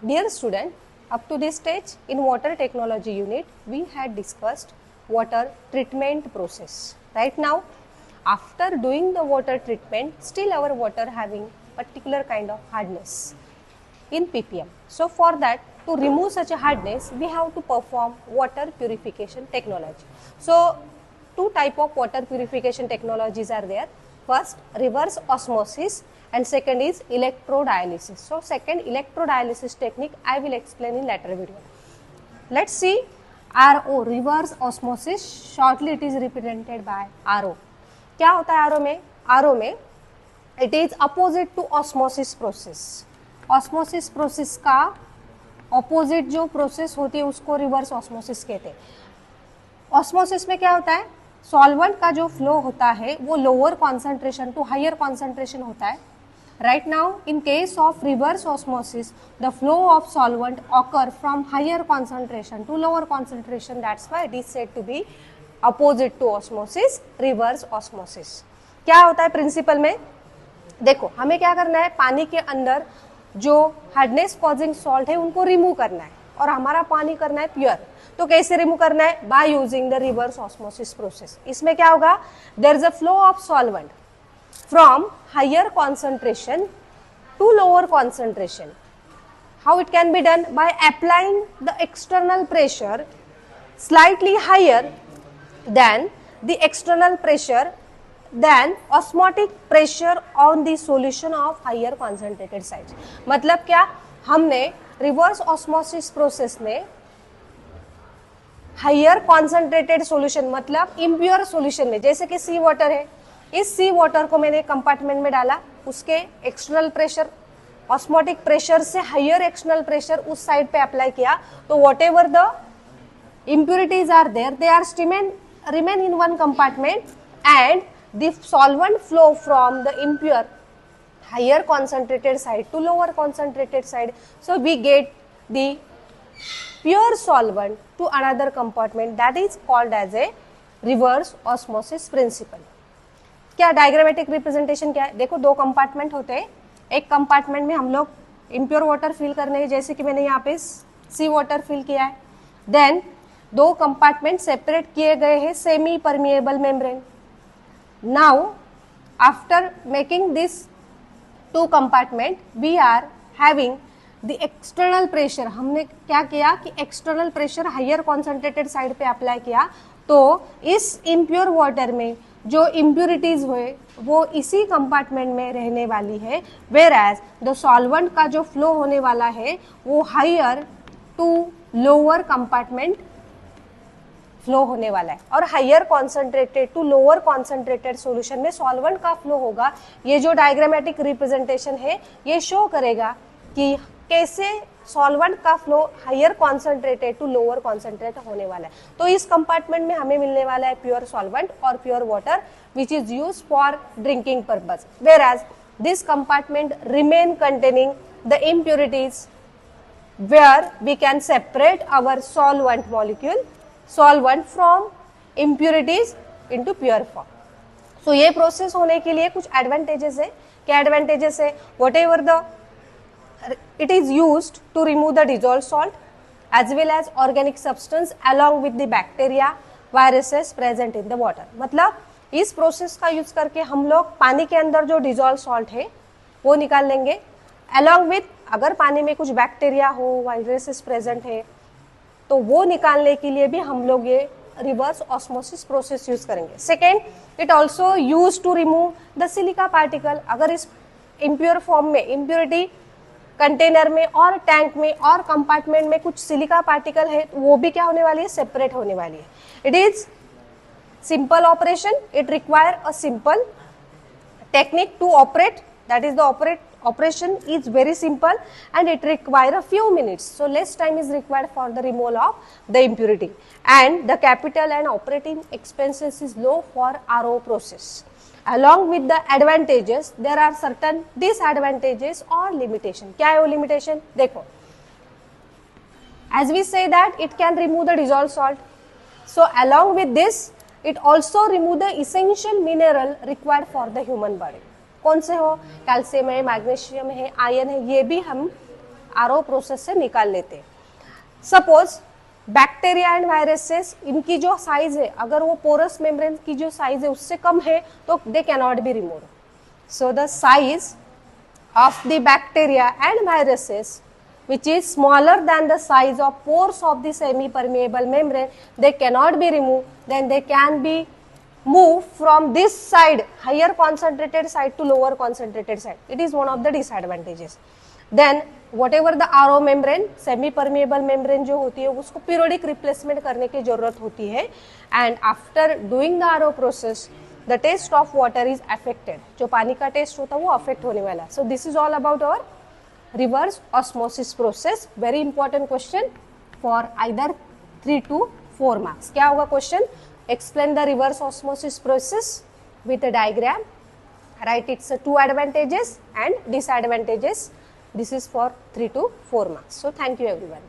Dear student, up to this stage in water technology unit, we had discussed water treatment process. Right now, after doing the water treatment, still our water having particular kind of hardness in ppm. So for that, to remove such a hardness, we have to perform water purification technology. So two type of water purification technologies are there. First, reverse osmosis, and second is electrodialysis. So second electrodialysis technique I will explain in later video. Let's see RO, reverse osmosis. Shortly it is represented by RO. क्या होता है RO में? RO में it is opposite to osmosis process. Osmosis process का opposite जो process होती है उसको रिवर्स ऑस्मोसिस कहते हैं. ऑस्मोसिस में क्या होता है, सॉल्वेंट का जो फ्लो होता है वो lower concentration to higher concentration होता है. Right now in case of reverse osmosis the flow of solvent occur from higher concentration to lower concentration. That's why it is said to be opposite to osmosis, reverse osmosis. क्या होता है principal में, देखो हमें क्या करना है, पानी के अंदर जो हार्डनेस कॉजिंग सॉल्ट है उनको रिमूव करना है और हमारा पानी करना है प्योर. तो कैसे रिमूव करना है, by using the reverse osmosis process. इसमें क्या होगा, there is a flow of solvent from higher concentration to lower concentration. How it can be done, by applying the external pressure slightly higher then the external pressure then osmotic pressure on the solution of higher concentrated sites. मतलब क्या, हमने reverse osmosis process में higher concentrated solution मतलब impure solution में, जैसे कि सी water है, इस सी वाटर को मैंने कंपार्टमेंट में डाला, उसके एक्सटर्नल प्रेशर ऑस्मोटिक प्रेशर से हायर एक्सटर्नल प्रेशर उस साइड पे अप्लाई किया, तो what ever the impurities are there, they are remain in one compartment and the solvent flow from the impure higher concentrated side to lower concentrated side. So we get the pure solvent to another compartment, that is called as a reverse osmosis principle. क्या diagrammatic representation क्या है, देखो दो compartment होते हैं. एक compartment में हम लोग इम्प्योर वाटर फिल करने हैं, जैसे कि मैंने यहाँ पे सी वाटर फिल किया है. देन दो कंपार्टमेंट सेपरेट किए गए हैं semi permeable membrane. Now, after making this two compartment, we are having the external pressure. हमने क्या किया कि external pressure higher concentrated side पे अप्लाई किया, तो इस impure water में जो impurities हुए वो इसी compartment में रहने वाली है, whereas the solvent का जो flow होने वाला है वो higher to lower compartment flow होने वाला है. और higher concentrated to lower concentrated solution में सॉल्वेंट का फ्लो होगा. ये जो डायग्रामेटिक रिप्रेजेंटेशन है ये शो करेगा कि कैसे सॉल्वेंट का flow higher concentrated to lower concentrate होने वाला है. तो इस कंपार्टमेंट में हमें मिलने वाला है प्योर सॉल्वेंट और pure water which is use for drinking purpose, where this compartment remain containing the impurities where we can separate our solvent molecule, solvent from impurities into pure form. So ये process होने के लिए कुछ advantages है. क्या advantages है, whatever the it is used to remove the dissolve salt as well as organic substance along with the bacteria viruses present in the water. मतलब इस प्रोसेस का यूज करके हम लोग पानी के अंदर जो डिजॉल्व सॉल्ट है वो निकाल लेंगे, अलॉन्ग विथ अगर पानी में कुछ बैक्टीरिया हो, वायरसेस प्रेजेंट है, तो वो निकालने के लिए भी हम लोग ये रिवर्स ऑस्मोसिस प्रोसेस यूज करेंगे. Second, it also use to remove the silica particle. अगर इस इम्प्योर फॉर्म में इम्प्योरिटी कंटेनर में और टैंक में और कंपार्टमेंट में कुछ सिलिका पार्टिकल है, तो वो भी क्या होने वाली है, सेपरेट होने वाली है. It is simple operation, it require a simple technique to operate, that is the operation is very simple and it require a few minutes, so less time is required for the removal of the impurity, and the capital and operating expenses is low for RO process. Along with the advantages there are certain disadvantages or limitation. क्या है वो limitation, देखो as we say that it can remove the dissolved salt, so along with this it also remove the essential mineral required for the human body. कौन से हो, calcium है, magnesium है, iron है, ये भी हम आरओ प्रोसेस से निकाल लेते हैं। सपोज बैक्टीरिया एंड वायरसेस, इनकी जो साइज है, अगर वो पोरस मेम्ब्रेन की जो साइज है उससे कम है तो they can not be remove. So the size of the bacteria and viruses which is smaller than the size of pores of the semi permeable membrane, they cannot be removed, then they can be moved from this side, higher concentrated side to lower concentrated side. It is one of the disadvantages. Then whatever the RO membrane, semi permeable membrane जो होती है उसको periodic replacement करने की जरूरत होती है, and after doing the RO process the taste of water is affected. जो पानी का टेस्ट होता है वो affect होने वाला. So this is all about our reverse osmosis process. Very important question for either 3 to 4 marks. क्या होगा question? Explain the reverse osmosis process with a diagram. Write its 2 advantages and disadvantages. This is for 3 to 4 marks. So thank you everyone.